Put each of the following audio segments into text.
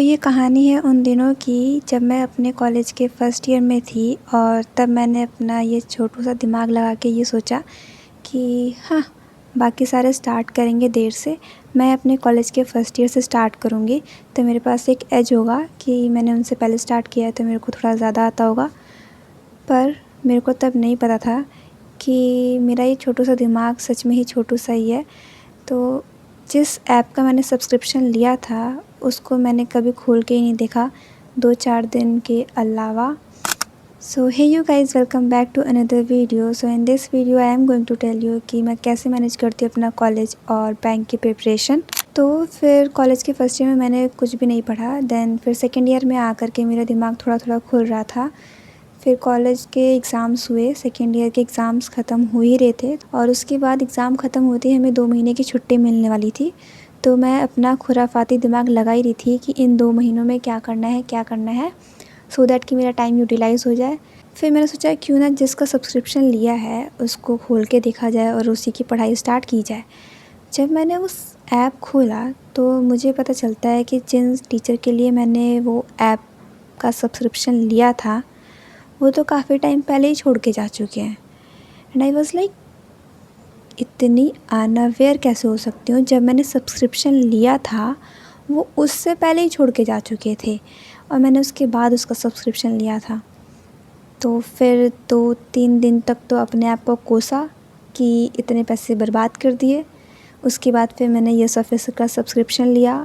ये कहानी है उन दिनों की जब मैं अपने कॉलेज के फ़र्स्ट ईयर में थी और तब मैंने अपना ये छोटू सा दिमाग लगा के ये सोचा कि हाँ, बाकी सारे स्टार्ट करेंगे देर से, मैं अपने कॉलेज के फ़र्स्ट ईयर से स्टार्ट करूँगी तो मेरे पास एक एज होगा कि मैंने उनसे पहले स्टार्ट किया है तो मेरे को थोड़ा ज़्यादा आता होगा। पर मेरे को तब नहीं पता था कि मेरा ये छोटू सा दिमाग सच में ही छोटू सा ही है। तो जिस ऐप का मैंने सब्सक्रिप्शन लिया था उसको मैंने कभी खोल के ही नहीं देखा 2-4 दिन के अलावा। So hey you guys, welcome back to another video. So in this video I am going to tell you कि मैं कैसे मैनेज करती हूँ अपना कॉलेज और बैंक की प्रिपरेशन। तो फिर कॉलेज के फर्स्ट ईयर में मैंने कुछ भी नहीं पढ़ा। देन फिर सेकेंड ईयर में आकर के मेरा दिमाग थोड़ा थोड़ा खुल रहा था। फिर कॉलेज के एग्ज़ाम्स हुए, सेकेंड ईयर के एग्ज़ाम्स ख़त्म हो ही रहे थे और उसके बाद एग्ज़ाम ख़त्म होते ही हमें 2 महीने की छुट्टी मिलने वाली थी। तो मैं अपना खुराफाती दिमाग लगा ही रही थी कि इन 2 महीनों में क्या करना है सो दैट कि मेरा टाइम यूटिलाइज़ हो जाए। फिर मैंने सोचा क्यों ना जिसका सब्सक्रिप्शन लिया है उसको खोल के देखा जाए और उसी की पढ़ाई स्टार्ट की जाए। जब मैंने उस ऐप खोला तो मुझे पता चलता है कि जिन टीचर के लिए मैंने वो ऐप का सब्सक्रिप्शन लिया था वो तो काफ़ी टाइम पहले ही छोड़ के जा चुके हैं। एंड आई वाज लाइक, इतनी अनअवेयर कैसे हो सकती हूँ, जब मैंने सब्सक्रिप्शन लिया था वो उससे पहले ही छोड़ के जा चुके थे और मैंने उसके बाद उसका सब्सक्रिप्शन लिया था। तो फिर 2-3 दिन तक तो अपने आप को कोसा कि इतने पैसे बर्बाद कर दिए। उसके बाद फिर मैंने यस ऑफिसर का सब्सक्रिप्शन लिया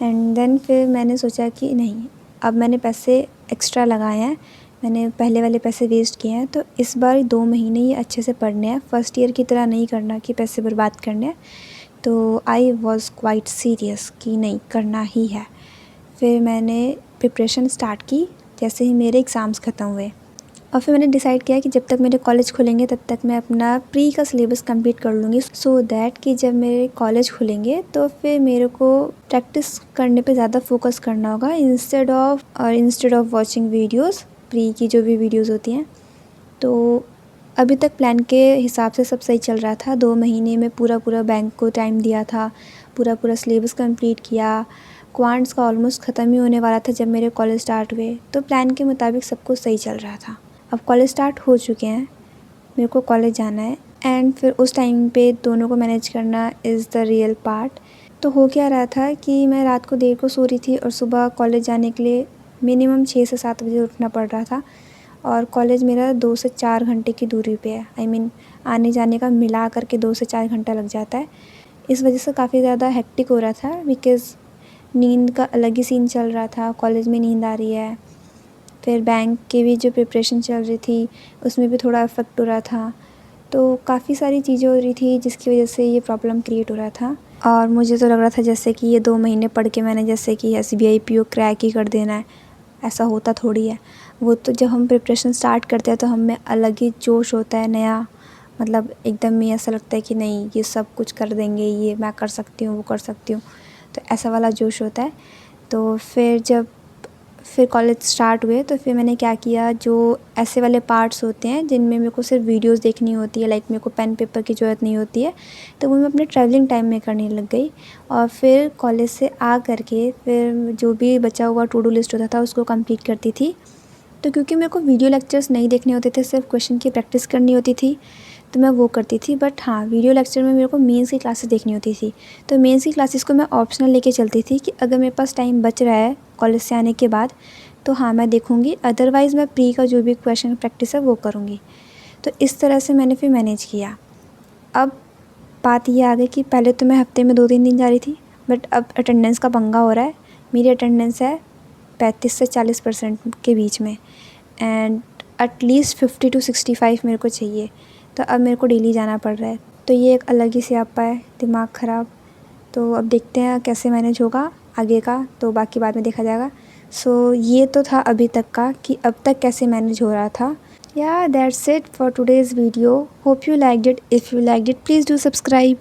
एंड देन फिर मैंने सोचा कि नहीं, अब मैंने पैसे एक्स्ट्रा लगाए हैं, मैंने पहले वाले पैसे वेस्ट किए हैं तो इस बार 2 महीने ही अच्छे से पढ़ने हैं, फ़र्स्ट ईयर की तरह नहीं करना कि पैसे बर्बाद करने हैं। तो आई वॉज़ क्वाइट सीरियस कि नहीं, करना ही है। फिर मैंने प्रिपरेशन स्टार्ट की जैसे ही मेरे एग्ज़ाम्स ख़त्म हुए और फिर मैंने डिसाइड किया कि जब तक मेरे कॉलेज खुलेंगे तब तक मैं अपना प्री का सिलेबस कंप्लीट कर लूँगी सो दैट कि जब मेरे कॉलेज खुलेंगे तो फिर मेरे को प्रैक्टिस करने पे ज़्यादा फोकस करना होगा instead of watching videos, pre की जो भी वीडियोस होती हैं। तो अभी तक प्लान के हिसाब से सब सही चल रहा था। 2 महीने में पूरा बैंक को टाइम दिया था, पूरा सिलेबस कंप्लीट किया। क्वांट्स का ऑलमोस्ट ख़त्म ही होने वाला था जब मेरे कॉलेज स्टार्ट हुए, तो प्लान के मुताबिक सब कुछ सही चल रहा था। अब कॉलेज स्टार्ट हो चुके हैं, मेरे को कॉलेज जाना है एंड फिर उस टाइम पे दोनों को मैनेज करना इज़ द रियल पार्ट। तो हो क्या रहा था कि मैं रात को देर को सो रही थी और सुबह कॉलेज जाने के लिए मिनिमम 6 से 7 बजे उठना पड़ रहा था और कॉलेज मेरा 2 से 4 घंटे की दूरी पे है। आई मीन आने जाने का मिला करके 2 से 4 घंटा लग जाता है। इस वजह से काफ़ी ज़्यादा हेक्टिक हो रहा था बिकॉज़ नींद का अलग ही सीन चल रहा था, कॉलेज में नींद आ रही है। फिर बैंक की भी जो प्रिपरेशन चल रही थी उसमें भी थोड़ा इफ़ेक्ट हो रहा था। तो काफ़ी सारी चीज़ें हो रही थी जिसकी वजह से ये प्रॉब्लम क्रिएट हो रहा था और मुझे तो लग रहा था जैसे कि ये 2 महीने पढ़ के मैंने जैसे कि SBI PO क्रैक ही कर देना है। ऐसा होता थोड़ी है। वो तो जब हम प्रिपरेशन स्टार्ट करते हैं तो हम में अलग ही जोश होता है नया, मतलब एकदम ही ऐसा लगता है कि नहीं, ये सब कुछ कर देंगे, ये मैं कर सकती हूँ, वो कर सकती हूँ। तो ऐसा वाला जोश होता है। तो फिर कॉलेज स्टार्ट हुए तो फिर मैंने क्या किया, जो ऐसे वाले पार्ट्स होते हैं जिनमें मेरे को सिर्फ वीडियोस देखनी होती है, लाइक मेरे को पेन पेपर की ज़रूरत नहीं होती है, तो वो मैं अपने ट्रैवलिंग टाइम में करने लग गई। और फिर कॉलेज से आ करके फिर जो भी बचा हुआ टू डू लिस्ट होता था उसको कंप्लीट करती थी। तो क्योंकि मेरे को वीडियो लेक्चर्स नहीं देखने होते थे, सिर्फ क्वेश्चन की प्रैक्टिस करनी होती थी, तो मैं वो करती थी। बट हाँ, वीडियो लेक्चर में मेरे को मेंस की क्लासेस देखनी होती थी, तो मेंस की क्लासेस को मैं ऑप्शनल लेके चलती थी कि अगर मेरे पास टाइम बच रहा है कॉलेज से आने के बाद तो हाँ मैं देखूँगी, अदरवाइज़ मैं प्री का जो भी क्वेश्चन प्रैक्टिस है वो करूँगी। तो इस तरह से मैंने फिर मैनेज किया। अब बात ये आ गई कि पहले तो मैं हफ्ते में 2-3 दिन जा रही थी, बट अब अटेंडेंस का पंगा हो रहा है। मेरी अटेंडेंस है 35 से 40% के बीच में एंड एटलीस्ट 50 to 65 मेरे को चाहिए। तो अब मेरे को डेली जाना पड़ रहा है, तो ये एक अलग ही स्यापा है, दिमाग ख़राब। तो अब देखते हैं कैसे मैनेज होगा आगे का, तो बाकी बाद में देखा जाएगा। सो ये तो था अभी तक का कि अब तक कैसे मैनेज हो रहा था। या that's it for today's video. Hope you liked it. If you liked it please do subscribe.